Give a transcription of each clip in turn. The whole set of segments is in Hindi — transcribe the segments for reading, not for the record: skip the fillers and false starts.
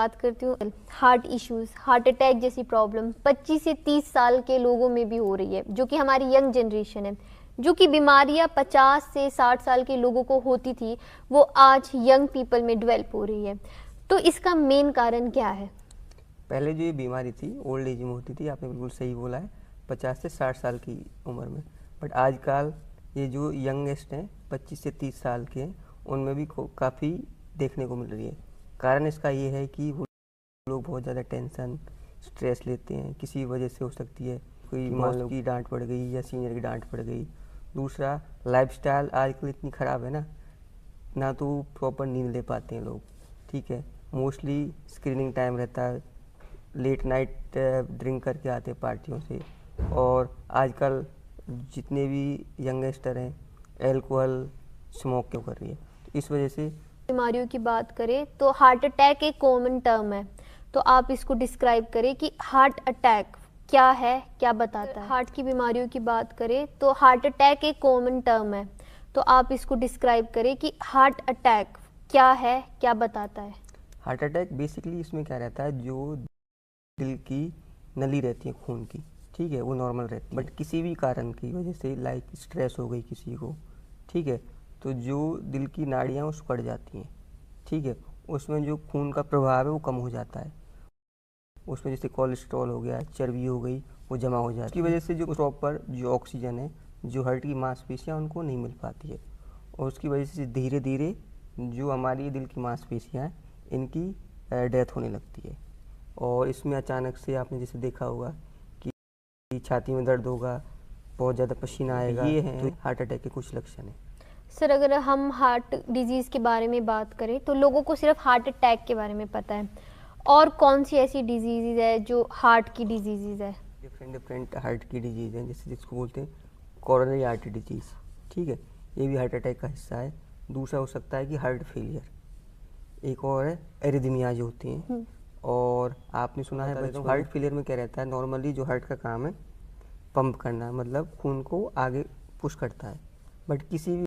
बात करती हूँ हार्ट इश्यूज, हार्ट अटैक जैसी प्रॉब्लम 25 से 30 साल के लोगों में भी हो रही है, जो कि हमारी यंग जनरेशन है। जो कि बीमारियां 50 से 60 साल के लोगों को होती थी, वो आज यंग पीपल में डेवलप हो रही है। तो इसका मेन कारण क्या है? पहले जो ये बीमारी थी ओल्ड एज में होती थी, आपने बिल्कुल सही बोला है, 50 से 60 साल की उम्र में। बट आजकल ये जो यंगेस्ट हैं 25 से 30 साल के हैं, उनमें भी काफ़ी देखने को मिल रही है। कारण इसका ये है कि वो लोग बहुत ज़्यादा टेंशन स्ट्रेस लेते हैं, किसी वजह से हो सकती है, कोई मान लो की डांट पड़ गई या सीनियर की डांट पड़ गई। दूसरा, लाइफस्टाइल आजकल इतनी ख़राब है ना, ना तो प्रॉपर नींद ले पाते हैं लोग, ठीक है, मोस्टली स्क्रीनिंग टाइम रहता है, लेट नाइट ड्रिंक करके आते हैं पार्टियों से। और आजकल जितने भी यंगस्टर हैं एल्कोहल स्मोक क्यों कर रही है, तो इस वजह से बीमारियों की बात करें तो हार्ट अटैक एक कॉमन टर्म है, तो आप इसको डिस्क्राइब करें कि हार्ट अटैक क्या है, क्या बताता है। हार्ट की बीमारियों की बात करें तो हार्ट अटैक एक कॉमन टर्म है, तो आप इसको डिस्क्राइब करें कि हार्ट अटैक क्या है, क्या बताता है। हार्ट अटैक बेसिकली इसमें क्या रहता है, जो दिल की नली रहती है खून की, ठीक है, वो नॉर्मल रहती है, बट किसी भी कारण की वजह से लाइक स्ट्रेस हो गई किसी को, ठीक है, तो जो दिल की नाड़ियाँ वो सिकुड़ जाती हैं, ठीक है, उसमें जो खून का प्रभाव है वो कम हो जाता है, उसमें जैसे कोलेस्ट्रॉल हो गया, चर्बी हो गई, वो जमा हो जाती है। इसकी वजह से जो प्रॉपर जो ऑक्सीजन है जो हार्ट की मांसपेशियाँ उनको नहीं मिल पाती है, और उसकी वजह से धीरे धीरे जो हमारी दिल की मांसपेशियाँ हैं इनकी डेथ होने लगती है। और इसमें अचानक से आपने जैसे देखा होगा कि छाती में दर्द होगा, बहुत ज़्यादा पसीना आएगा, ये हैं तो हार्ट अटैक के कुछ लक्षण हैं। सर, अगर हम हार्ट डिजीज़ के बारे में बात करें तो लोगों को सिर्फ हार्ट अटैक के बारे में पता है, और कौन सी ऐसी डिजीज़ है जो हार्ट की डिजीज़ है? डिफरेंट हार्ट की डिजीज़ हैं, जैसे जिसको बोलते हैं कोरोनरी आर्टरी डिजीज़, ठीक है, ये भी हार्ट अटैक का हिस्सा है। दूसरा हो सकता है कि हार्ट फेलियर, एक और है एरिथमिया जो होती हैं। और आपने सुना है बच्चों, हार्ट फेलियर में क्या रहता है, नॉर्मली जो हार्ट का काम है पंप करना, मतलब खून को आगे पुश करता है, बट किसी भी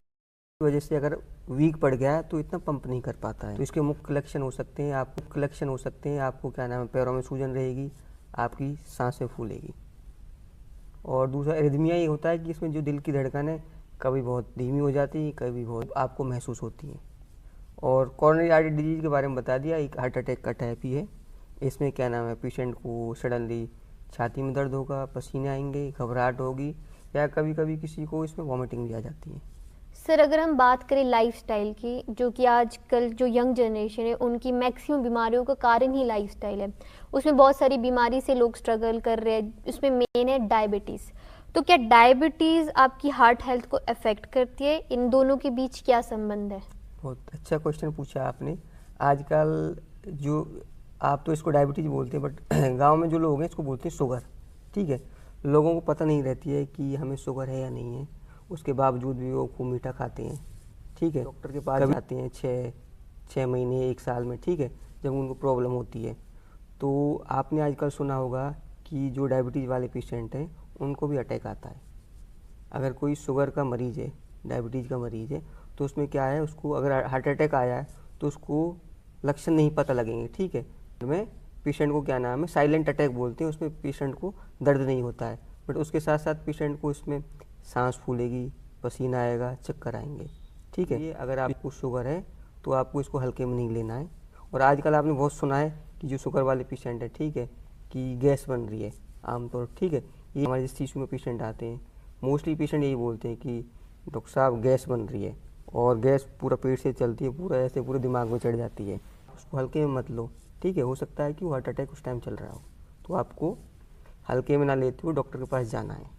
वजह से अगर वीक पड़ गया है तो इतना पंप नहीं कर पाता है। तो इसके मुख्य लक्षण हो सकते हैं, आपको क्या नाम है, पैरों में सूजन रहेगी, आपकी सांसें फूलेगी। और दूसरा एरिथमिया ये होता है कि इसमें जो दिल की धड़कन है कभी बहुत धीमी हो जाती है, कभी बहुत आपको महसूस होती है। और कोरोनरी आर्टरी डिजीज़ के बारे में बता दिया, एक हार्ट अटैक का टाइप ही है। इसमें क्या नाम है, पेशेंट को सडनली छाती में दर्द होगा, पसीने आएंगे, घबराहट होगी, या कभी कभी किसी को इसमें वॉमिटिंग भी आ जाती है। सर, अगर हम बात करें लाइफस्टाइल की, जो कि आजकल जो यंग जनरेशन है उनकी मैक्सिमम बीमारियों का कारण ही लाइफस्टाइल है, उसमें बहुत सारी बीमारी से लोग स्ट्रगल कर रहे हैं, उसमें मेन है डायबिटीज़। तो क्या डायबिटीज़ आपकी हार्ट हेल्थ को अफेक्ट करती है? इन दोनों के बीच क्या संबंध है? बहुत अच्छा क्वेश्चन पूछा आपने। आजकल जो आप तो इसको डायबिटीज़ बोलते हैं, बट गांव में जो लोग हैं इसको बोलते हैं शुगर, ठीक है। लोगों को पता नहीं रहती है कि हमें शुगर है या नहीं है, उसके बावजूद भी वो खूब मीठा खाते हैं, ठीक है। डॉक्टर के पास जाते हैं 6 महीने 1 साल में, ठीक है, जब उनको प्रॉब्लम होती है। तो आपने आजकल सुना होगा कि जो डायबिटीज़ वाले पेशेंट हैं उनको भी अटैक आता है। अगर कोई शुगर का मरीज़ है, डायबिटीज़ का मरीज़ है, तो उसमें क्या है, उसको अगर हार्ट अटैक आया है तो उसको लक्षण नहीं पता लगेंगे, ठीक है। में पेशेंट को क्या नाम है, साइलेंट अटैक बोलते हैं, उसमें पेशेंट को दर्द नहीं होता है, बट उसके साथ साथ पेशेंट को इसमें सांस फूलेगी, पसीना आएगा, चक्कर आएंगे, ठीक है। ये अगर आपको शुगर है तो आपको इसको हल्के में नहीं लेना है। और आजकल आपने बहुत सुना है कि जो शुगर वाले पेशेंट है, ठीक है, कि गैस बन रही है आमतौर, ठीक है, ये हमारे जिस टिश्यू में पेशेंट आते हैं मोस्टली पेशेंट यही बोलते हैं कि डॉक्टर साहब गैस बन रही है, और गैस पूरा पेट से चलती है, पूरा ऐसे पूरे दिमाग में चढ़ जाती है। उसको हल्के में मत लो, ठीक है, हो सकता है कि वो हार्ट अटैक उस टाइम चल रहा हो, तो आपको हल्के में ना लेते हुए डॉक्टर के पास जाना है।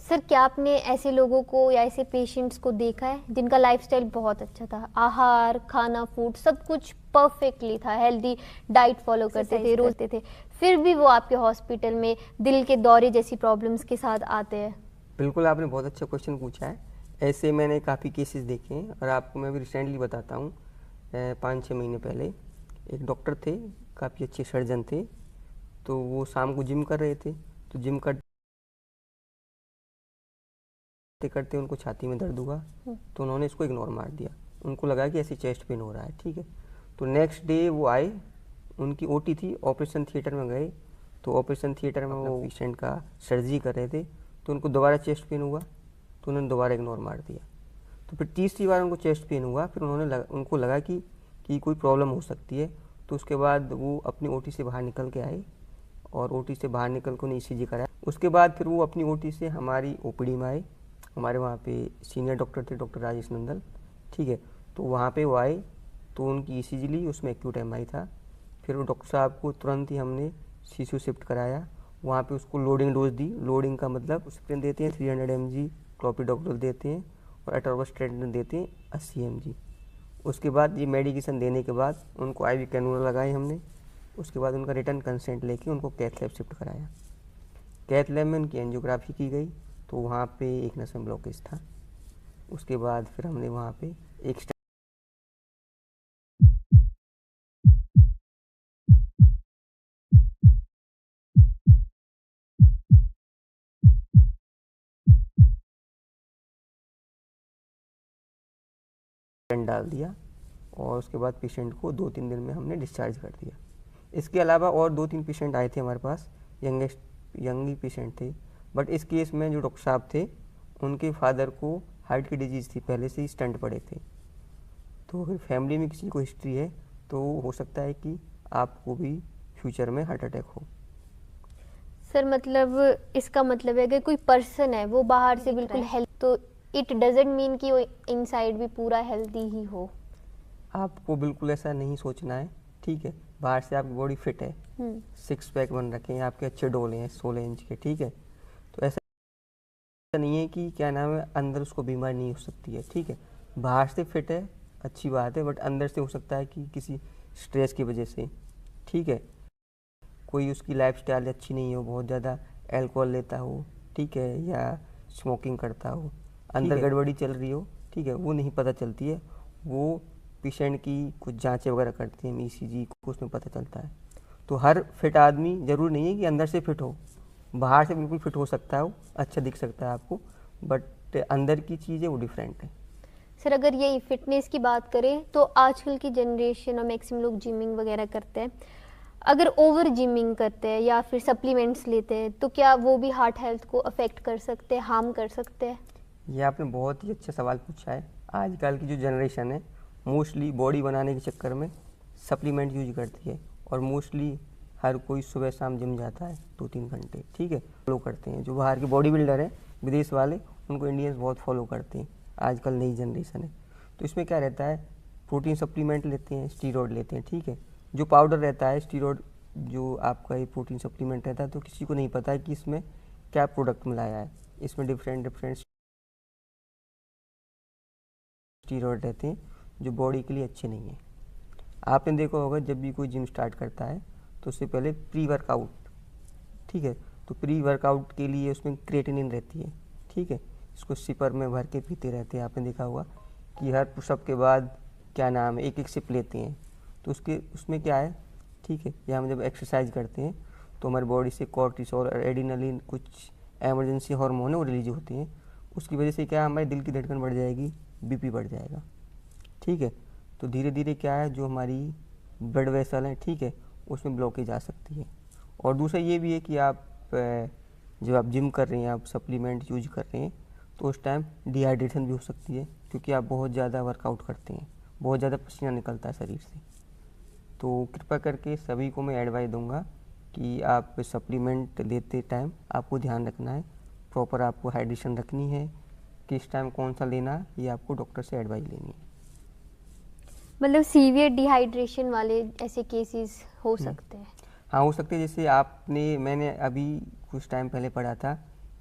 सर, क्या आपने ऐसे लोगों को या ऐसे पेशेंट्स को देखा है जिनका लाइफस्टाइल बहुत अच्छा था, आहार, खाना, फूड सब कुछ परफेक्टली था, हेल्दी डाइट फॉलो करते थे, रोते थे, फिर भी वो आपके हॉस्पिटल में दिल के दौरे जैसी प्रॉब्लम्स के साथ आते हैं? बिल्कुल, आपने बहुत अच्छा क्वेश्चन पूछा है। ऐसे मैंने काफ़ी केसेस देखे हैं, और आपको मैं भी रिसेंटली बताता हूँ। 5-6 महीने पहले एक डॉक्टर थे, काफ़ी अच्छे सर्जन थे, तो वो शाम को जिम कर रहे थे, तो जिम करते करते उनको छाती में दर्द हुआ, तो उन्होंने इसको इग्नोर मार दिया, उनको लगा कि ऐसे चेस्ट पेन हो रहा है, ठीक है। तो नेक्स्ट डे वो आए, उनकी ओटी थी, ऑपरेशन थिएटर में गए, तो ऑपरेशन थिएटर में वो पेशेंट का सर्जरी कर रहे थे, तो उनको दोबारा चेस्ट पेन हुआ, तो उन्होंने दोबारा इग्नोर मार दिया। तो फिर तीसरी बार उनको चेस्ट पेन हुआ, फिर उनको लगा कि कोई प्रॉब्लम हो सकती है, तो उसके बाद वो अपनी ओटी से बाहर निकल के आए और ओटी से बाहर निकल कर उन्हें ईसीजी कराया। उसके बाद फिर वो अपनी ओटी से हमारी ओपीडी में आए, हमारे वहाँ पे सीनियर डॉक्टर थे, डॉक्टर राजेश नंदल, ठीक है। तो वहाँ पे वो आए, तो उनकी ईसीजी ली, उसमें एक्यूट एमआई था। फिर वो डॉक्टर साहब को तुरंत ही हमने सीसीयू शिफ्ट कराया, वहाँ पे उसको लोडिंग डोज दी। लोडिंग का मतलब स्प्रिन देते हैं 300 mg, क्लोपिडोग्राल देते हैं और एटोर्वास्ट्रेटिन देते हैं 80 mg। उसके बाद ये मेडिकेशन देने के बाद उनको आईवी कैनुला लगाए हमने। उसके बाद उनका रिटर्न कंसेंट लेके उनको कैथ लैब शिफ्ट कराया। कैथ लैब में उनकी एंजियोग्राफी की गई, तो वहाँ पे एक नस में ब्लॉकेज था। उसके बाद फिर हमने वहाँ पे एक स्टेंट डाल दिया और उसके बाद पेशेंट को 2-3 दिन में हमने डिस्चार्ज कर दिया। इसके अलावा और 2-3 पेशेंट आए थे हमारे पास, यंग पेशेंट थे, बट इस केस में जो डॉक्टर साहब थे उनके फादर को हार्ट की डिजीज़ थी, पहले से ही स्टंट पड़े थे। तो अगर फैमिली में किसी को हिस्ट्री है तो हो सकता है कि आपको भी फ्यूचर में हार्ट अटैक हो। सर मतलब इसका मतलब है कि कोई पर्सन है वो बाहर से बिल्कुल हेल्थ, तो इट डजंट मीन कि वो इनसाइड भी पूरा हेल्दी ही हो। आपको बिल्कुल ऐसा नहीं सोचना है, ठीक है। बाहर से आपकी बॉडी फिट है, 6 पैक बन रखे हैं, आपके अच्छे डोले हैं 16 इंच के, ठीक है। तो ऐसा नहीं है कि क्या नाम है अंदर उसको बीमारी नहीं हो सकती है, ठीक है। बाहर से फिट है, अच्छी बात है, बट अंदर से हो सकता है कि किसी स्ट्रेस की वजह से, ठीक है, कोई उसकी लाइफस्टाइल अच्छी नहीं हो, बहुत ज़्यादा अल्कोहल लेता हो, ठीक है, या स्मोकिंग करता हो, अंदर गड़बड़ी चल रही हो, ठीक है, वो नहीं पता चलती है। वो पेशेंट की कुछ जांचें वगैरह करते हैं, ईसीजी को, उसमें पता चलता है। तो हर फिट आदमी ज़रूर नहीं है कि अंदर से फिट हो, बाहर से बिल्कुल फिट हो सकता है, वो अच्छा दिख सकता है आपको, बट अंदर की चीज़ है वो डिफरेंट है। सर अगर यही फिटनेस की बात करें तो आजकल की जनरेशन और मैक्सिमम लोग जिमिंग वगैरह करते हैं, अगर ओवर जिमिंग करते हैं या फिर सप्लीमेंट्स लेते हैं तो क्या वो भी हार्ट हेल्थ को अफेक्ट कर सकते हैं, हार्म कर सकते हैं? ये आपने बहुत ही अच्छा सवाल पूछा है। आजकल की जो जनरेशन है मोस्टली बॉडी बनाने के चक्कर में सप्लीमेंट यूज करती है, और मोस्टली हर कोई सुबह शाम जिम जाता है 2-3 घंटे, ठीक है, फॉलो करते हैं। जो बाहर के बॉडी बिल्डर हैं विदेश वाले, उनको इंडियंस बहुत फॉलो करते हैं, आजकल नई जनरेशन है। तो इसमें क्या रहता है, प्रोटीन सप्लीमेंट लेते हैं, स्टीरॉयड लेते हैं, ठीक है। जो पाउडर रहता है स्टीरॉयड, जो आपका ये प्रोटीन सप्लीमेंट रहता है, तो किसी को नहीं पता है कि इसमें क्या प्रोडक्ट मिलाया है। इसमें डिफरेंट स्टीरॉयड रहते हैं जो बॉडी के लिए अच्छे नहीं हैं। आपने देखा होगा जब भी कोई जिम स्टार्ट करता है तो उससे पहले प्री वर्कआउट, ठीक है, तो प्री वर्कआउट के लिए उसमें क्रिएटिनिन रहती है, ठीक है, इसको सिपर में भर के पीते रहते हैं। आपने देखा होगा कि हर पुशअप के बाद क्या नाम है एक सिप लेते हैं, तो उसमें क्या है, ठीक है, या हम जब एक्सरसाइज करते हैं तो हमारी बॉडी से कॉर्टिसोल और एड्रेनलिन, कुछ एमरजेंसी हार्मोन है वो रिलीज होती हैं। उसकी वजह से क्या है, हमारी दिल की धड़कन बढ़ जाएगी, बीपी बढ़ जाएगा, ठीक है। तो धीरे धीरे क्या है, जो हमारी ब्लड वेसल है, ठीक है, उसमें ब्लॉकेज आ सकती है। और दूसरा ये भी है कि आप जब आप जिम कर रहे हैं, आप सप्लीमेंट यूज कर रहे हैं, तो उस टाइम डिहाइड्रेशन भी हो सकती है, क्योंकि आप बहुत ज़्यादा वर्कआउट करते हैं, बहुत ज़्यादा पसीना निकलता है शरीर से। तो कृपया करके सभी को मैं एडवाइस दूंगा कि आप सप्लीमेंट लेते टाइम आपको ध्यान रखना है, प्रॉपर आपको हाइड्रेशन रखनी है, किस टाइम कौन सा लेना है, ये आपको डॉक्टर से एडवाइस लेनी है। मतलब सीवियर डिहाइड्रेशन वाले ऐसे केसेस हो सकते हैं? हाँ, हो सकते हैं। जैसे मैंने अभी कुछ टाइम पहले पढ़ा था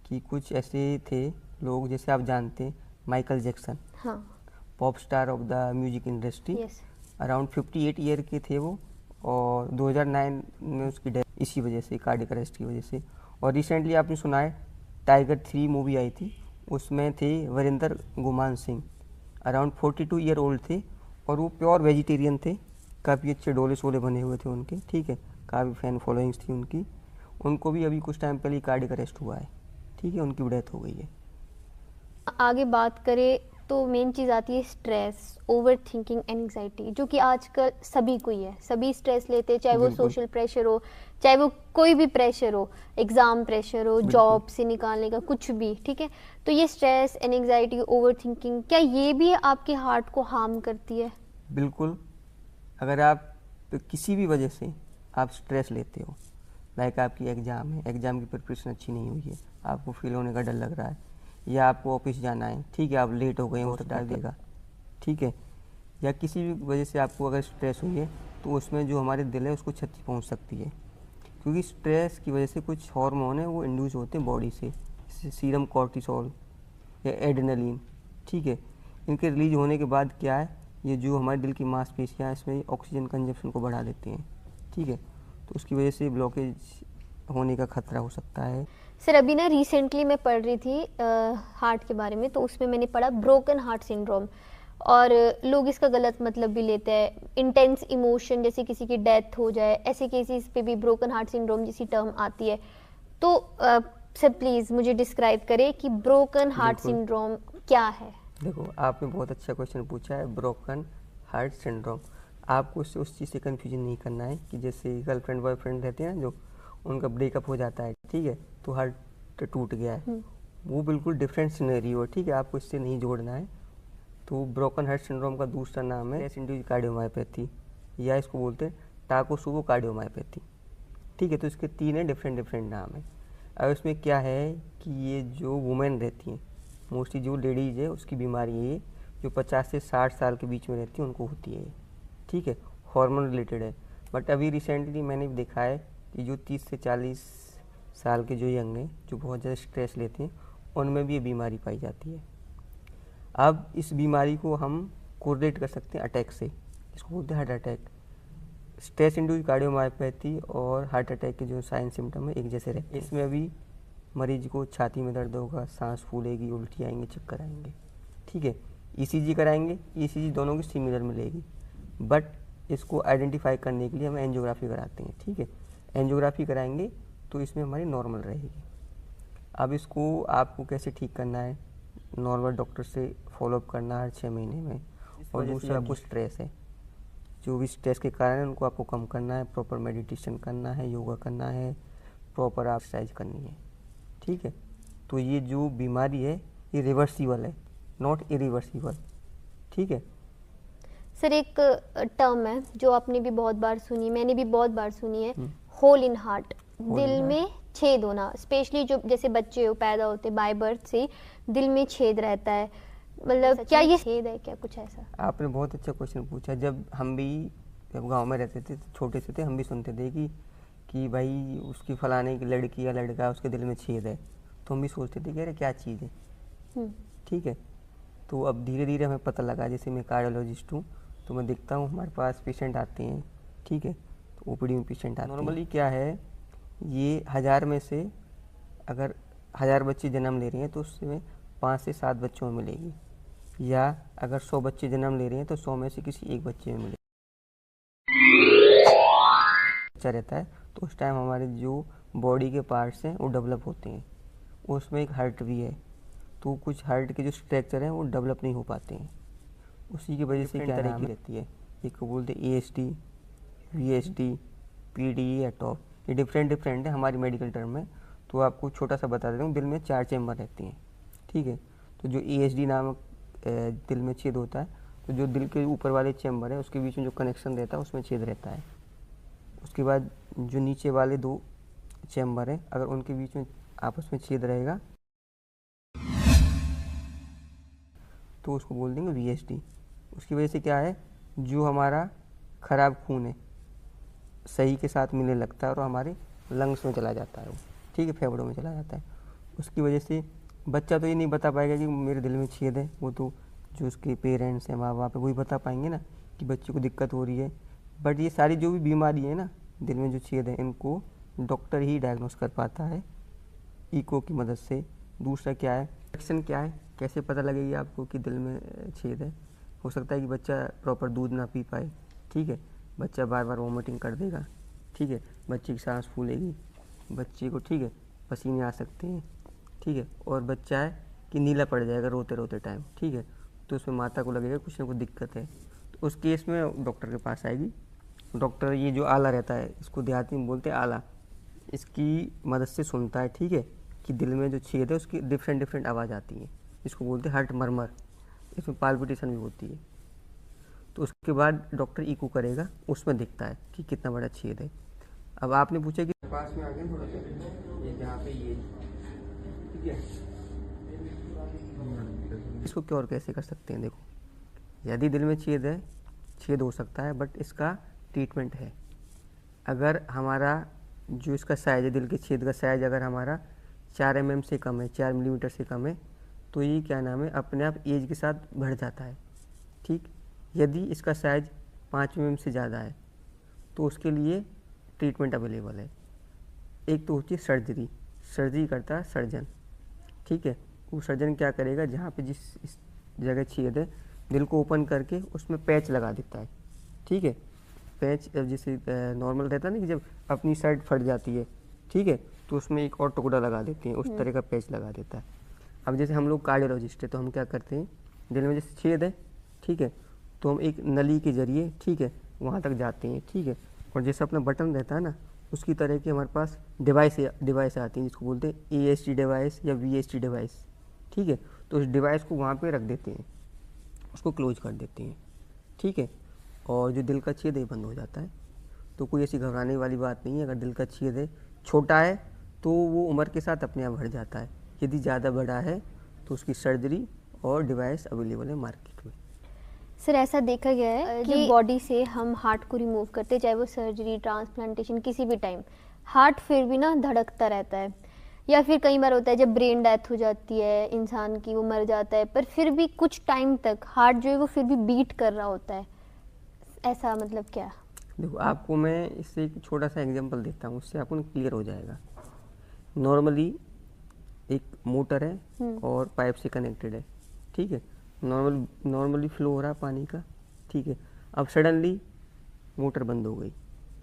कि कुछ ऐसे थे लोग, जैसे आप जानते हैं माइकल जैक्सन, हाँ, pop star of the music industry, yes, around 58 year के थे वो, और 2009 में उसकी डेथ इसी वजह से, कार्डियक अरेस्ट की वजह से। और रिसेंटली आपने सुना है टाइगर 3 मूवी आई थी, उसमें थे Virendra Guman Singh, around 42 year old थे, और वो प्योर वेजिटेरियन थे, काफ़ी अच्छे डोले शोले बने हुए थे उनके, ठीक है, काफ़ी फैन फॉलोइंग्स थी उनकी। उनको भी अभी कुछ टाइम पहले कार्डियक अरेस्ट हुआ है, ठीक है, उनकी डेथ हो गई है। आगे बात करें तो मेन चीज़ आती है स्ट्रेस, ओवर थिंकिंग, एंग्जाइटी, जो कि आजकल सभी को ही है। सभी स्ट्रेस लेते हैं, चाहे वो बिल्कुल सोशल प्रेशर हो, चाहे वो कोई भी प्रेशर हो, एग्ज़ाम प्रेशर हो, बिल्कुल जॉब से निकालने का, कुछ भी, ठीक है। तो ये स्ट्रेस, एंग्जाइटी, ओवर थिंकिंग, क्या ये भी आपके हार्ट को हार्म करती है? बिल्कुल। अगर आप किसी भी वजह से आप स्ट्रेस लेते हो, लाइक आपकी एग्ज़ाम है, एग्ज़ाम की प्रिपरेशन अच्छी नहीं हुई है, आपको फेल होने का डर लग रहा है, या आपको ऑफिस जाना है, ठीक है, आप लेट हो गए हो सकता देगा, ठीक है, या किसी भी वजह से आपको अगर स्ट्रेस हुई है तो उसमें जो हमारे दिल है उसको क्षति पहुंच सकती है, क्योंकि स्ट्रेस की वजह से कुछ हार्मोन है वो इंड्यूस होते हैं बॉडी से, जैसे सीरम कॉर्टिसोल या एड्रेनलिन, ठीक है। इनके रिलीज होने के बाद क्या है, ये जो हमारे दिल की मांसपेशियाँ हैं इसमें ऑक्सीजन कंजप्शन को बढ़ा देते हैं, ठीक है, तो उसकी वजह से ब्लॉकेज होने का खतरा हो सकता है। सर अभी ना रिसेंटली मैं पढ़ रही थी हार्ट के बारे में, तो उसमें मैंने पढ़ा ब्रोकन हार्ट सिंड्रोम, और लोग इसका गलत मतलब भी लेते हैं। इंटेंस इमोशन, जैसे किसी की डेथ हो जाए, ऐसे केसेस पे भी ब्रोकन हार्ट सिंड्रोम जैसी टर्म आती है। तो सर प्लीज़ मुझे डिस्क्राइब करें कि ब्रोकन हार्ट बिल्कुल। सिंड्रोम क्या है? देखो, आपने बहुत अच्छा क्वेश्चन पूछा है, ब्रोकन हार्ट सिंड्रोम। आपको उससे उस चीज़ से कन्फ्यूजन नहीं करना है कि जैसे गर्लफ्रेंड बॉयफ्रेंड रहते हैं ना, जो उनका ब्रेकअप हो जाता है, ठीक है, तो हार्ट टूट गया है, वो बिल्कुल डिफरेंट सिनेरियो है, ठीक है, आपको इससे नहीं जोड़ना है। तो ब्रोकन हार्ट सिंड्रोम का दूसरा नाम है इंड्यूस्ड कार्डियोमायोपैथी, या इसको बोलते हैं टाकोसुबो कार्डियोमायोपैथी, ठीक है। तो इसके तीन है डिफरेंट डिफरेंट नाम है। अब इसमें क्या है कि ये जो वुमेन रहती हैं, मोस्टली जो लेडीज़ है उसकी बीमारी है ये, जो 50 से 60 साल के बीच में रहती है उनको होती है ये, ठीक है, हार्मोन रिलेटेड है। बट अभी रिसेंटली मैंने भी देखा है कि जो 30 से 40 साल के जो यंग हैं, जो बहुत ज़्यादा स्ट्रेस लेते हैं, उनमें भी ये बीमारी पाई जाती है। अब इस बीमारी को हम कोरिलेट कर सकते हैं अटैक से, इसको बोलते हैं heart attack. Stress induced cardiomyopathy और हार्ट अटैक के जो साइन सिम्टम है एक जैसे रहते हैं। इसमें अभी मरीज को छाती में दर्द होगा, सांस फूलेगी, उल्टी आएंगे, चक्कर आएंगे, ठीक है। ईसीजी कराएंगे, ईसीजी दोनों की सिमिलर मिलेगी, बट इसको आइडेंटिफाई करने के लिए हम एंजियोग्राफी कराते हैं, ठीक है। एंजियोग्राफी कराएंगे तो इसमें हमारी नॉर्मल रहेगी। अब इसको आपको कैसे ठीक करना है, नॉर्मल डॉक्टर से फॉलोअप करना है हर 6 महीने में। और दूसरा आपको स्ट्रेस है, जो भी स्ट्रेस के कारण है उनको आपको कम करना है, प्रॉपर मेडिटेशन करना है, योगा करना है, प्रॉपर एक्सरसाइज करनी है, ठीक है। तो ये जो बीमारी है ये रिवर्सिबल है, नॉट इरिवर्सिबल, ठीक है। सर एक टर्म है जो आपने भी बहुत बार सुनी, मैंने भी बहुत बार सुनी है, होल इन हार्ट, दिल में छेद होना। स्पेशली जो जैसे बच्चे हो पैदा होते बाय बर्थ से दिल में छेद रहता है, मतलब क्या ये छेद है क्या, कुछ ऐसा? आपने बहुत अच्छा क्वेश्चन पूछा। जब हम भी जब गांव में रहते थे, छोटे से थे, हम भी सुनते थे कि भाई उसकी फलाने की लड़की या लड़का उसके दिल में छेद है, तो हम भी सोचते थे कि अरे क्या चीज़ है, ठीक है। तो अब धीरे धीरे हमें पता लगा, जैसे मैं कार्डियोलॉजिस्ट हूँ तो मैं देखता हूँ हमारे पास पेशेंट आते हैं, ठीक है, तो ओपीडी में पेशेंट आते हैं। नॉर्मली क्या है, ये 1000 में से अगर 1000 बच्चे जन्म ले रहे हैं तो उसमें 5 से 7 बच्चों में मिलेगी, या अगर 100 बच्चे जन्म ले रहे हैं तो 100 में से किसी एक बच्चे में मिलेगी। बच्चा रहता है तो उस टाइम हमारे जो बॉडी के पार्ट्स हैं वो डेवलप होते हैं, उसमें एक हार्ट भी है, तो कुछ हार्ट के जो स्ट्रक्चर हैं वो डेवलप नहीं हो पाते हैं, उसी की वजह से क्या नाम रहती है, एक को बोलते हैं ASD, VSD, PDE या टॉप, ये डिफरेंट डिफरेंट है हमारी मेडिकल टर्म में। तो आपको छोटा सा बता देता हूँ, दिल में 4 चैम्बर रहती हैं, ठीक है। तो जो ASD नामक दिल में छेद होता है, तो जो दिल के ऊपर वाले चैम्बर है उसके बीच में जो कनेक्शन रहता है उसमें छेद रहता है। उसके बाद जो नीचे वाले 2 चैम्बर है, अगर उनके बीच में आपस में छेद रहेगा तो उसको बोल देंगे VSD। उसकी वजह से क्या है, जो हमारा ख़राब खून है सही के साथ मिलने लगता है और हमारे लंग्स में चला जाता है वो, ठीक है, फेफड़ों में चला जाता है। उसकी वजह से बच्चा तो ये नहीं बता पाएगा कि मेरे दिल में छेद है, वो तो जो उसके पेरेंट्स हैं, माँ बाप है, वही बता पाएंगे ना कि बच्चे को दिक्कत हो रही है। बट ये सारी जो भी बीमारी है ना, दिल में जो छेद है, इनको डॉक्टर ही डायग्नोस कर पाता है ईको की मदद से। दूसरा क्या है, एक्शन क्या है, कैसे पता लगेगी आपको कि दिल में छेद है। हो सकता है कि बच्चा प्रॉपर दूध ना पी पाए, ठीक है, बच्चा बार बार वॉमिटिंग कर देगा, ठीक है, बच्चे की सांस फूलेगी, बच्चे को, ठीक है, पसीने आ सकते हैं, ठीक है, और बच्चा है कि नीला पड़ जाएगा रोते रोते टाइम, ठीक है। तो उसमें माता को लगेगा कुछ ना कुछ दिक्कत है, तो उस केस में डॉक्टर के पास आएगी। डॉक्टर ये जो आला रहता है, इसको देहाती में बोलते हैं आला, इसकी मदद से सुनता है, ठीक है, कि दिल में जो छेद है उसकी डिफरेंट डिफरेंट आवाज़ आती है, इसको बोलते हैं हार्ट मरमर, इसमें पाल्पिटेशन भी होती है। तो उसके बाद डॉक्टर इको करेगा, उसमें दिखता है कि कितना बड़ा छेद है। अब आपने पूछा कि पास में आ गए थोड़ा सा, ये जहाँ पे ये, ठीक है, इसको क्योर कैसे कर सकते हैं? देखो, यदि दिल में छेद है, छेद हो सकता है, बट इसका ट्रीटमेंट है। अगर हमारा जो इसका साइज है, दिल के छेद का साइज अगर हमारा 4 mm से कम है, 4 मिलीमीटर से कम है, तो ये क्या नाम है, अपने आप एज के साथ बढ़ जाता है, ठीक। यदि इसका साइज 5 mm से ज़्यादा है, तो उसके लिए ट्रीटमेंट अवेलेबल है। एक तो होती है सर्जरी, सर्जरी करता है सर्जन, ठीक है। वो सर्जन क्या करेगा, जहाँ पे जिस इस जगह छेद है, दिल को ओपन करके उसमें पैच लगा देता है, ठीक है। पैच जैसे नॉर्मल रहता है ना, कि जब अपनी साइड फट जाती है, ठीक है, तो उसमें एक और टुकड़ा लगा देते हैं, उस तरह का पैच लगा देता है। अब जैसे हम लोग कार्डियोलॉजिस्ट है, तो हम क्या करते हैं, दिल में जैसे छेद है, ठीक है, तो हम एक नली के जरिए, ठीक है, वहाँ तक जाते हैं, ठीक है। और जैसे अपना बटन रहता है ना, उसकी तरह की हमारे पास डिवाइस आती हैं, जिसको बोलते हैं EST डिवाइस या VST डिवाइस, ठीक है। तो उस डिवाइस को वहाँ पे रख देते हैं, उसको क्लोज कर देते हैं, ठीक है, और जो दिल का छेद है बंद हो जाता है। तो कोई ऐसी घबराने वाली बात नहीं है। अगर दिल का छेद है, छोटा है, तो वो उम्र के साथ अपने आप बढ़ जाता है। यदि ज़्यादा बड़ा है, तो उसकी सर्जरी और डिवाइस अवेलेबल है मार्केट में। सर, ऐसा देखा गया है कि बॉडी से हम हार्ट को रिमूव करते हैं, चाहे वो सर्जरी, ट्रांसप्लांटेशन, किसी भी टाइम हार्ट फिर भी ना धड़कता रहता है। या फिर कई बार होता है जब ब्रेन डेथ हो जाती है इंसान की, वो मर जाता है, पर फिर भी कुछ टाइम तक हार्ट जो है वो फिर भी बीट कर रहा होता है। ऐसा मतलब क्या? देखो, आपको मैं इससे एक छोटा सा एग्जांपल देता हूँ, उससे आपको क्लियर हो जाएगा। नॉर्मली एक मोटर है और पाइप से कनेक्टेड है, ठीक है। नॉर्मली फ्लो हो रहा है पानी का, ठीक है। अब सडनली मोटर बंद हो गई,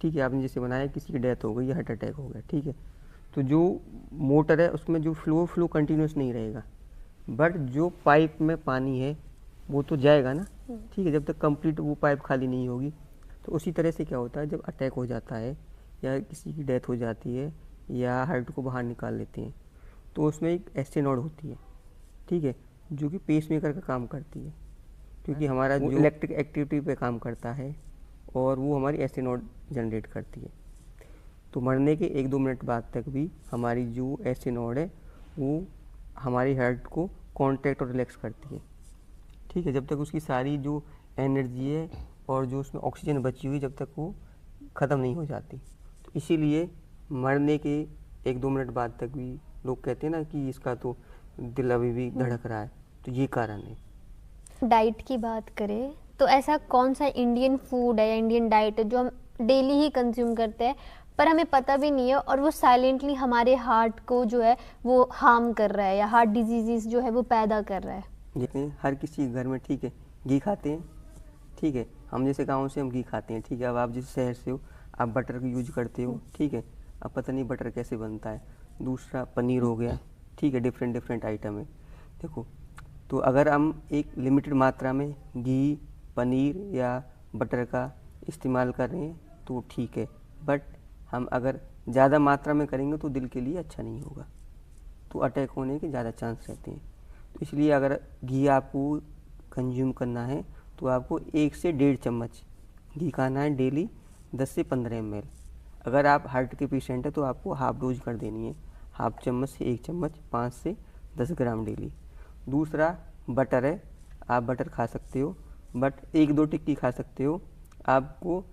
ठीक है। आपने जैसे बनाया, किसी की डेथ हो गई या हार्ट अटैक हो गया, ठीक है। तो जो मोटर है उसमें जो फ्लो कंटिन्यूस नहीं रहेगा, बट जो पाइप में पानी है वो तो जाएगा ना, ठीक है, जब तक कंप्लीट वो पाइप खाली नहीं होगी। तो उसी तरह से क्या होता है, जब अटैक हो जाता है या किसी की डेथ हो जाती है या हार्ट को बाहर निकाल लेते हैं, तो उसमें एक एस्टेनॉड होती है, ठीक है, जो कि पेसमेकर का काम करती है, क्योंकि हमारा जो इलेक्ट्रिक एक्टिविटी पे काम करता है और वो हमारी एस्टेनॉड जनरेट करती है। तो मरने के 1-2 मिनट बाद तक भी हमारी जो एस्टेनॉड है वो हमारी हार्ट को कॉन्ट्रैक्ट और रिलैक्स करती है, ठीक है, जब तक उसकी सारी जो एनर्जी है और जो उसमें ऑक्सीजन बची हुई, जब तक वो ख़त्म नहीं हो जाती। तो इसीलिए मरने के 1-2 मिनट बाद तक भी लोग कहते हैं ना कि इसका तो दिल अभी भी धड़क रहा है, तो ये कारण है। डाइट की बात करें तो ऐसा कौन सा इंडियन फूड है या इंडियन डाइट है जो हम डेली ही कंज्यूम करते हैं पर हमें पता भी नहीं है और वो साइलेंटली हमारे हार्ट को जो है वो हार्म कर रहा है या हार्ट डिजीजेस जो है वो पैदा कर रहा है? जैसे हर किसी घर में, ठीक है, घी खाते हैं, ठीक है, हम जैसे गाँव से हम घी खाते हैं, ठीक है। अब आप जिस शहर से हो, आप बटर का यूज करते हो, ठीक है। अब पता नहीं बटर कैसे बनता है। दूसरा पनीर हो गया, ठीक है, डिफरेंट आइटम है। देखो, तो अगर हम एक लिमिटेड मात्रा में घी, पनीर या बटर का इस्तेमाल कर रहे हैं तो ठीक है, बट हम अगर ज़्यादा मात्रा में करेंगे तो दिल के लिए अच्छा नहीं होगा, तो अटैक होने के ज़्यादा चांस रहते हैं। तो इसलिए अगर घी आपको कंज्यूम करना है तो आपको 1 से 1.5 चम्मच घी खाना है डेली, 10 से 15 ml। अगर आप हार्ट के पेशेंट हैं तो आपको हाफ डोज कर देनी है, हाफ चम्मच से 1 चम्मच, 5 से 10 ग्राम डेली। दूसरा बटर है, आप बटर खा सकते हो, बट 1-2 टिक्की खा सकते हो, आपको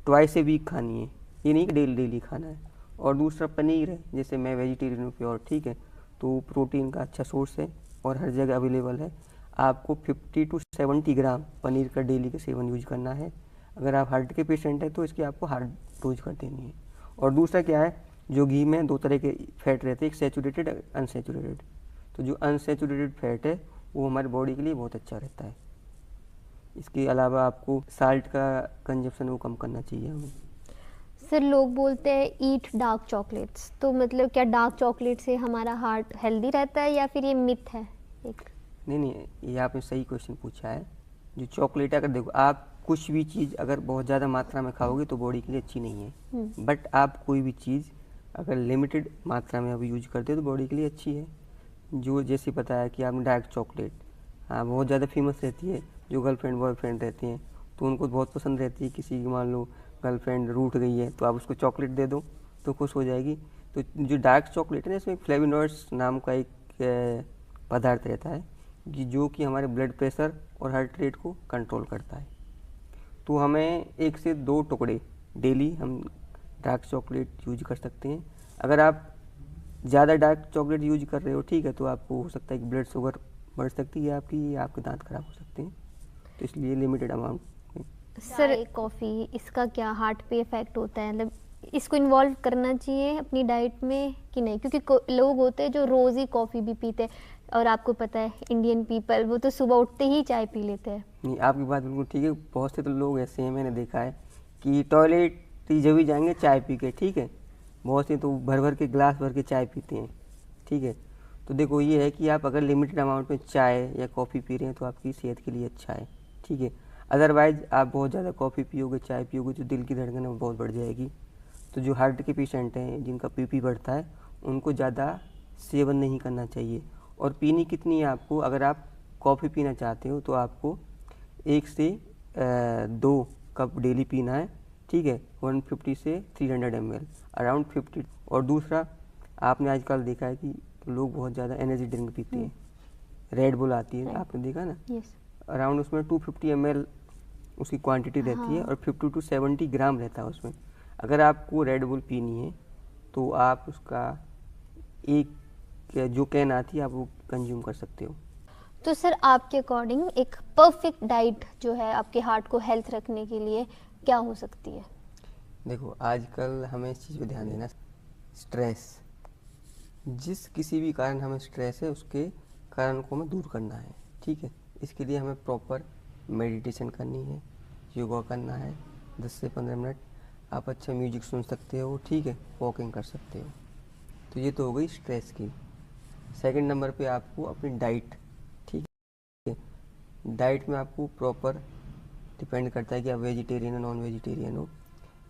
ट्वाइस ए वीक खानी है, ये नहीं कि डेली खाना है। और दूसरा पनीर है, जैसे मैं वेजिटेरियन हूँ प्योर, ठीक है, तो प्रोटीन का अच्छा सोर्स है और हर जगह अवेलेबल है। आपको 50 to 70 ग्राम पनीर का डेली का सेवन यूज करना है। अगर आप हार्ट के पेशेंट हैं तो इसकी आपको हार्ट डोज कर देनी है। और दूसरा क्या है, जो घी में 2 तरह के फैट रहते हैं, एक सैचुरेटेड, अनसैचुरेटेड। तो जो अनसैचुरेटेड फैट है वो हमारी बॉडी के लिए बहुत अच्छा रहता है। इसके अलावा आपको साल्ट का कंजप्शन वो कम करना चाहिए हमें। सर, लोग बोलते हैं ईट डार्क चॉकलेट्स, तो मतलब क्या डार्क चॉकलेट से हमारा हार्ट हेल्दी रहता है या फिर ये मिथ है एक? नहीं नहीं, ये आपने सही क्वेश्चन पूछा है। जो चॉकलेट, अगर देखो आप कुछ भी चीज़ अगर बहुत ज़्यादा मात्रा में खाओगे तो बॉडी के लिए अच्छी नहीं है, बट आप कोई भी चीज़ अगर लिमिटेड मात्रा में आप यूज करते हो तो बॉडी के लिए अच्छी है। जो जैसे पता है कि आपने डार्क चॉकलेट, हाँ बहुत ज़्यादा फेमस रहती है, जो गर्लफ्रेंड बॉयफ्रेंड रहते हैं तो उनको बहुत पसंद रहती है। किसी की मान लो गर्लफ्रेंड रूठ गई है तो आप उसको चॉकलेट दे दो तो खुश हो जाएगी। तो जो डार्क चॉकलेट है ना, इसमें फ्लेविनॉइड्स नाम का एक पदार्थ रहता है जो कि हमारे ब्लड प्रेशर और हार्ट रेट को कंट्रोल करता है। तो हमें 1 से 2 टुकड़े डेली हम डार्क चॉकलेट यूज कर सकते हैं। अगर आप ज़्यादा डार्क चॉकलेट यूज कर रहे हो, ठीक है, तो आपको हो सकता है कि ब्लड शुगर बढ़ सकती है आपकी, या आपके दांत खराब हो सकते हैं। तो इसलिए लिमिटेड अमाउंट में। सर कॉफ़ी, इसका क्या हार्ट पे इफेक्ट होता है? मतलब इसको इन्वॉल्व करना चाहिए अपनी डाइट में कि नहीं? क्योंकि लोग होते हैं जो रोज़ ही कॉफ़ी भी पीते हैं, और आपको पता है इंडियन पीपल वो तो सुबह उठते ही चाय पी लेते हैं। नहीं, आपकी बात बिल्कुल ठीक है। बहुत से तो लोग ऐसे हैं, मैंने देखा है कि टॉयलेट जब भी जाएंगे चाय पी के, ठीक है। बहुत से तो भर भर के ग्लास भर के चाय पीते हैं, ठीक है। तो देखो ये है कि आप अगर लिमिटेड अमाउंट में चाय या कॉफ़ी पी रहे हैं तो आपकी सेहत के लिए अच्छा है, ठीक है। अदरवाइज आप बहुत ज़्यादा कॉफ़ी पियोगे, चाय पियोगे तो दिल की धड़कन वो बहुत बढ़ जाएगी। तो जो हार्ट के पेशेंट हैं जिनका बीपी बढ़ता है उनको ज़्यादा सेवन नहीं करना चाहिए। और पीनी कितनी है आपको, अगर आप कॉफ़ी पीना चाहते हो तो आपको 1 से 2 कप डेली पीना है, ठीक है। 150 से 300 ml अराउंड 50। और दूसरा, आपने आजकल देखा है कि लोग बहुत ज़्यादा एनर्जी ड्रिंक पीते हैं, रेड बुल आती है, आपने देखा ना, यस। अराउंड उसमें 250 ml उसकी क्वांटिटी रहती है और 50 to 70 ग्राम रहता है उसमें। अगर आपको रेड बुल पीनी है तो आप उसका एक जो कैन आती है आप वो कंज्यूम कर सकते हो। तो सर आपके अकॉर्डिंग एक परफेक्ट डाइट जो है आपके हार्ट को हेल्थ रखने के लिए क्या हो सकती है? देखो आजकल हमें इस चीज़ पे ध्यान देना, स्ट्रेस, जिस किसी भी कारण हमें स्ट्रेस है उसके कारण को हमें दूर करना है, ठीक है। इसके लिए हमें प्रॉपर मेडिटेशन करनी है, योगा करना है 10 से 15 मिनट, आप अच्छा म्यूजिक सुन सकते हो, ठीक है, वॉकिंग कर सकते हो। तो ये तो हो गई स्ट्रेस की। सेकंड नंबर पे आपको अपनी डाइट, ठीक है, डाइट में आपको प्रॉपर डिपेंड करता है कि आप वेजिटेरियन हो नॉन वेजिटेरियन हो।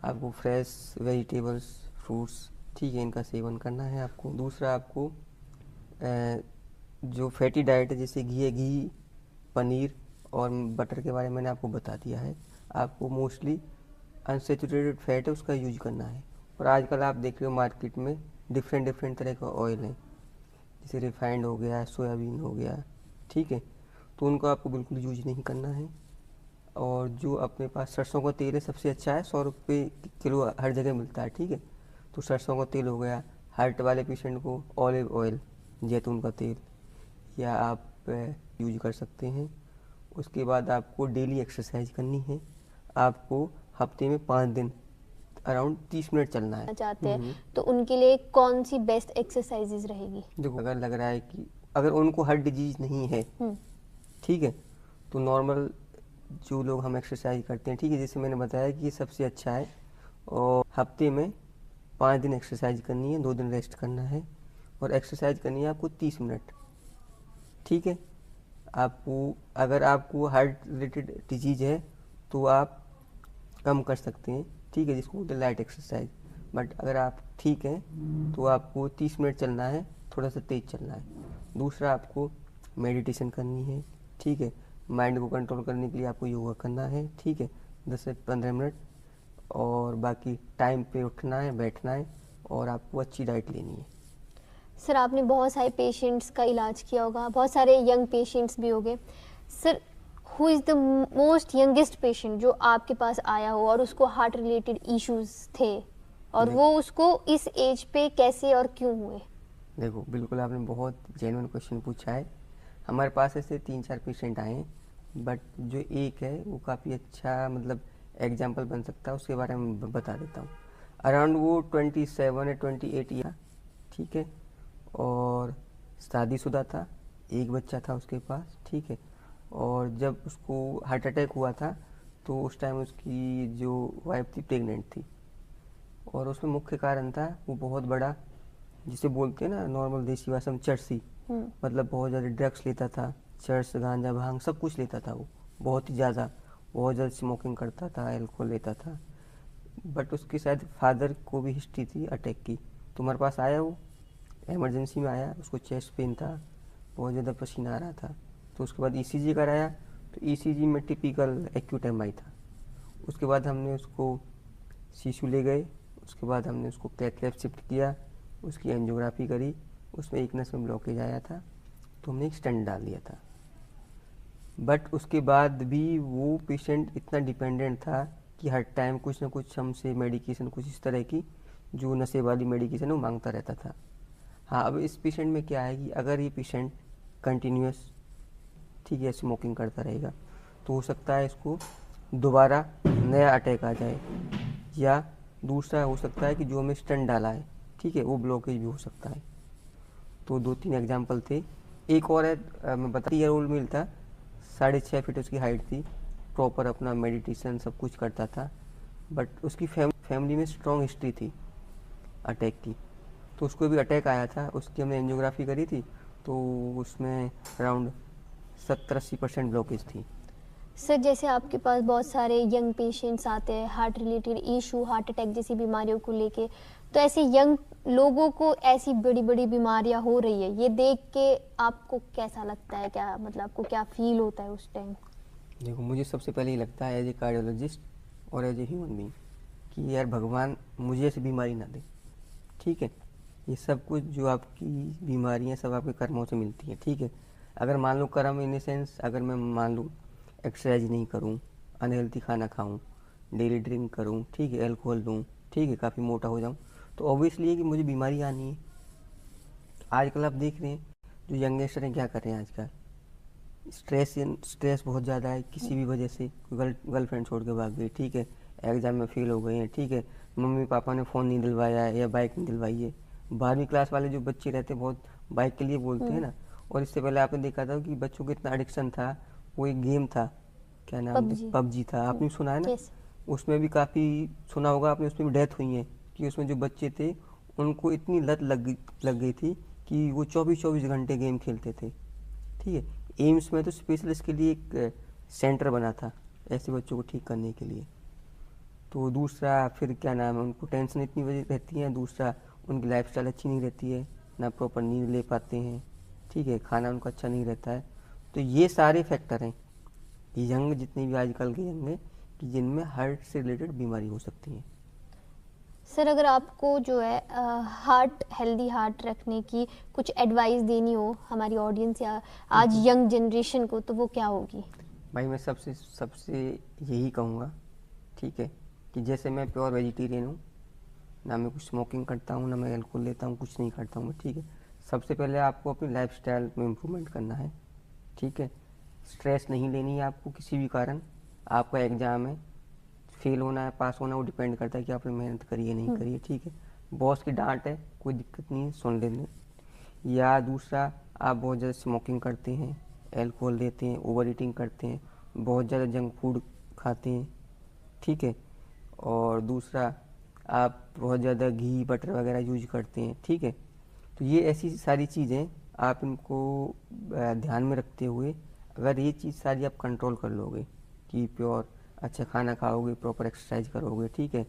आपको फ्रेश वेजिटेबल्स, फ्रूट्स, ठीक है, इनका सेवन करना है आपको। दूसरा आपको जो फैटी डाइट है जैसे घी, पनीर और बटर के बारे में मैंने आपको बता दिया है। आपको मोस्टली अनसेचुरेटेड फैट है उसका यूज करना है। और आजकल आप देख रहे हो मार्केट में डिफरेंट तरह का ऑयल है, जैसे रिफाइंड हो गया, सोयाबीन हो गया, ठीक है, तो उनको आपको बिल्कुल यूज नहीं करना है। और जो अपने पास सरसों का तेल है सबसे अच्छा है, 100 रुपये किलो हर जगह मिलता है, ठीक है। तो सरसों का तेल हो गया। हार्ट वाले पेशेंट को ऑलिव ऑयल, जैतून का तेल, या आप यूज कर सकते हैं। उसके बाद आपको डेली एक्सरसाइज करनी है। आपको हफ्ते में 5 दिन अराउंड 30 मिनट चलना है। चाहते हैं तो उनके लिए कौन सी बेस्ट एक्सरसाइजेज रहेगी? देखो अगर लग रहा है कि अगर उनको हार्ट डिजीज नहीं है, ठीक है, तो नॉर्मल जो लोग हम एक्सरसाइज करते हैं, ठीक है, जैसे मैंने बताया कि ये सबसे अच्छा है। और हफ्ते में 5 दिन एक्सरसाइज करनी है, 2 दिन रेस्ट करना है। और एक्सरसाइज करनी है आपको 30 मिनट, ठीक है। आपको अगर आपको हार्ट रिलेटेड डिजीज है तो आप कम कर सकते हैं, ठीक है, जिसको बोलते हैं लाइट एक्सरसाइज। बट अगर आप ठीक हैं तो आपको 30 मिनट चलना है, थोड़ा सा तेज चलना है। दूसरा आपको मेडिटेशन करनी है, ठीक है, माइंड को कंट्रोल करने के लिए आपको योगा करना है, ठीक है, 10 से 15 मिनट। और बाकी टाइम पे उठना है, बैठना है, और आपको अच्छी डाइट लेनी है। सर आपने बहुत सारे पेशेंट्स का इलाज किया होगा, बहुत सारे यंग पेशेंट्स भी होंगे। Sir who is the most youngest patient जो आपके पास आया हो और उसको हार्ट रिलेटेड इश्यूज थे, और वो उसको इस एज पे कैसे और क्यों हुए? देखो बिल्कुल आपने बहुत जेन्युइन क्वेश्चन पूछा है। हमारे पास ऐसे 3-4 पेशेंट आए हैं, बट जो एक है वो काफ़ी अच्छा मतलब एग्जाम्पल बन सकता है, उसके बारे में बता देता हूँ। अराउंड वो 27 या 28 ईयर, ठीक है, और शादीशुदा था, एक बच्चा था उसके पास, ठीक है। और जब उसको हार्ट अटैक हुआ था तो उस टाइम उसकी जो वाइफ थी प्रेग्नेंट थी, और उसमें मुख्य कारण था वो बहुत बड़ा, जिसे बोलते हैं ना नॉर्मल देसी भाषा में चर्सी, मतलब बहुत ज़्यादा ड्रग्स लेता था, चर्स, गांजा, भांग सब कुछ लेता था वो, बहुत ही ज़्यादा, बहुत ज़्यादा स्मोकिंग करता था, अल्कोहल लेता था। बट उसके शायद फादर को भी हिस्ट्री थी अटैक की। तुम्हारे पास आया वो, इमरजेंसी में आया, उसको चेस्ट पेन था, बहुत ज़्यादा पसीना आ रहा था। तो उसके बाद ईसीजी कराया, तो ईसीजी में टिपिकल एक्यूट एमआई था। उसके बाद हमने उसको सीसू ले गए, उसके बाद हमने उसको कैथ लैब शिफ्ट किया, उसकी एंजियोग्राफी करी, उसमें एक नस में ब्लॉकेज आया था, तो हमने एक स्टेंट डाल दिया था। बट उसके बाद भी वो पेशेंट इतना डिपेंडेंट था कि हर टाइम कुछ ना कुछ हमसे मेडिकेशन, कुछ इस तरह की जो नशे वाली मेडिकेशन है वो मांगता रहता था। हाँ, अब इस पेशेंट में क्या है कि अगर ये पेशेंट कंटिन्यूस, ठीक है, स्मोकिंग करता रहेगा तो हो सकता है इसको दोबारा नया अटैक आ जाए, या दूसरा हो सकता है कि जो हमें स्टंट डाला है, ठीक है, वो ब्लॉकेज भी हो सकता है। तो 2-3 एग्जाम्पल थे। एक और है, मैं बता, ईयर ओल्ड मेल था, 6.5 फीट उसकी हाइट थी, प्रॉपर अपना मेडिटेशन सब कुछ करता था, बट उसकी फैमिली में स्ट्रॉन्ग हिस्ट्री थी अटैक की। तो उसको भी अटैक आया था, उसकी हमने एंजियोग्राफी करी थी, तो उसमें अराउंड 70-80% ब्लॉकेज थी। सर जैसे आपके पास बहुत सारे यंग पेशेंट्स आते हैं heart related issue, heart attack जैसी बीमारियों को लेके, तो ऐसे यंग लोगों को ऐसी बड़ी बड़ी बीमारियां हो रही है, ये देख के आपको कैसा लगता है, क्या मतलब आपको क्या फील होता है उस टाइम? देखो, मुझे सबसे पहले ये लगता है एज ए कार्डियोलॉजिस्ट और एज ए ह्यूमन बीइंग कि यार भगवान मुझे ऐसी बीमारी ना दे, ठीक है। ये सब कुछ जो आपकी बीमारियां सब आपके कर्मों से मिलती हैं, ठीक है। अगर मान लो कर्म इन सेंस, अगर मैं मान लूँ एक्सरसाइज नहीं करूँ, अनहेल्थी खाना खाऊँ, डेली ड्रिंक करूँ, ठीक है, अल्कोहल लूँ, ठीक है, काफ़ी मोटा हो जाऊँ, तो ऑब्वियसली है कि मुझे बीमारी आनी है। आजकल आप देख रहे हैं जो यंगस्टर हैं क्या कर रहे हैं आजकल, स्ट्रेस बहुत ज़्यादा है किसी भी वजह से, गर्लफ्रेंड छोड़ के भाग गई, ठीक है, एग्ज़ाम में फेल हो गए हैं, ठीक है, मम्मी पापा ने फ़ोन नहीं दिलवाया है या बाइक नहीं दिलवाई है। 12वीं क्लास वाले जो बच्चे रहते हैं बहुत बाइक के लिए बोलते हैं ना। और इससे पहले आपने देखा था कि बच्चों को इतना एडिक्शन था, वो एक गेम था, क्या नाम था, पबजी। पबजी था, आपने सुना है ना। यस। उसमें भी काफ़ी सुना होगा आपने, उसमें भी डेथ हुई है कि उसमें जो बच्चे थे उनको इतनी लत लग गई थी कि वो 24-24 घंटे गेम खेलते थे, ठीक है। एम्स में तो स्पेशल इसके लिए एक सेंटर बना था ऐसे बच्चों को ठीक करने के लिए। तो दूसरा फिर क्या नाम है, उनको टेंशन इतनी वजह रहती है, दूसरा उनकी लाइफस्टाइल अच्छी नहीं रहती है, ना प्रॉपर नींद ले पाते हैं, ठीक है, खाना उनका अच्छा नहीं रहता है। तो ये सारे फैक्टर हैं यंग, जितने भी आजकल के यंग हैं, कि जिनमें हार्ट से रिलेटेड बीमारी हो सकती है। सर अगर आपको जो है हार्ट हेल्दी हार्ट रखने की कुछ एडवाइस देनी हो हमारी ऑडियंस या आज यंग जनरेशन को, तो वो क्या होगी? भाई मैं सबसे सबसे यही कहूँगा, ठीक है, कि जैसे मैं प्योर वेजिटेरियन हूँ, ना मैं कुछ स्मोकिंग करता हूँ, ना मैं अल्कोहल लेता हूँ, कुछ नहीं करता हूँ मैं, ठीक है। सबसे पहले आपको अपनी लाइफस्टाइल में इम्प्रूवमेंट करना है, ठीक है। स्ट्रेस नहीं लेनी है आपको किसी भी कारण। आपका एग्ज़ाम है, फेल होना है पास होना, वो डिपेंड करता है कि आपने मेहनत करी है नहीं करी है, ठीक है। बॉस की डांट है, कोई दिक्कत नहीं है, सुन लेने। या दूसरा, आप बहुत ज़्यादा स्मोकिंग करते हैं, अल्कोहल लेते हैं, ओवर ईटिंग करते हैं, बहुत ज़्यादा जंक फूड खाते हैं, ठीक है। और दूसरा, आप बहुत ज़्यादा घी बटर वगैरह यूज करते हैं, ठीक है। तो ये ऐसी सारी चीज़ें आप इनको ध्यान में रखते हुए, अगर ये चीज़ सारी आप कंट्रोल कर लोगे कि प्योर अच्छा खाना खाओगे, प्रॉपर एक्सरसाइज करोगे, ठीक है,